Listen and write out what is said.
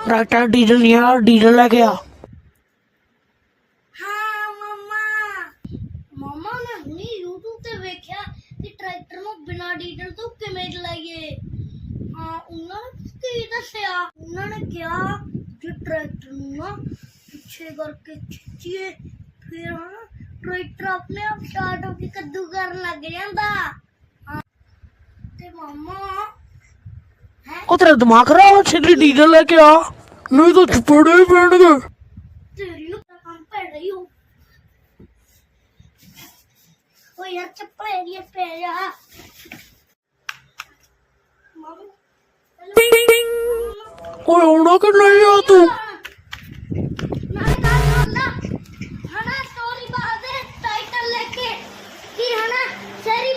Tractor diesel नहीं है, diesel लेके आ। हाँ मम्मा मम्मा मैं हुणी यूट्यूब ते वेख्या कि ट्रैक्टर ਨੂੰ ਬਿਨਾ ਡੀਜ਼ਲ ਤੋਂ ਕਿਵੇਂ ਚਲਾਈਏ। ਹਾਂ ਉਹਨਾਂ ਨੇ ਕੀ ਦੱਸਿਆ, ਉਹਨਾਂ ਨੇ ਕਿਹਾ ਕਿ ਟਰੈਕਟਰ ਨੂੰ ਨਾ ਪਿੱਛੇ ਕਰਕੇ ਖਿੱਚੀਏ ਫਿਰ ਹਨਾ ਟਰੈਕਟਰ ਆਪਣੇ ਆਪ ਸਟਾਰਟ ਹੋ ਕੇ ਕੱਦੂ ਕਰਨ ਲੱਗ ਜਾਂਦਾ। ਤੇ ਮਮਾ ਉਹ ਤੇਰਾ ਦਿਮਾਗ ਖਰਾਬ ਹੈ, ਛੇਤੀ ਡੀਜ਼ਲ ਲੈ ਕੇ ਆ, ਨਹੀਂ ਤਾਂ ਚਪੜੇ ਹੀ ਪੈਣਗੇ। ਤੇਰੀ ਨੂੰ ਤਾਂ ਕੰਮ ਪੈ ਰਹੀ ਹੋ। ਉਹ ਯਾਰ ਚੱਪਲ ਏਰੀਏ ਪੈ ਜਾ। ਓਏ ਆਉਣਾ ਕਿ ਨਹੀਂ ਆ ਤੂੰ? ਨਾਲੇ ਗੱਲ ਸੁਣ ਲਾ ਹਨਾ ਸਟੋਰੀ ਬਾਅਦ ਟਾਈਟਲ ਲਿਖ ਕੇ ਕਿ ਹਨਾ ਸ਼ਹਿਰੀ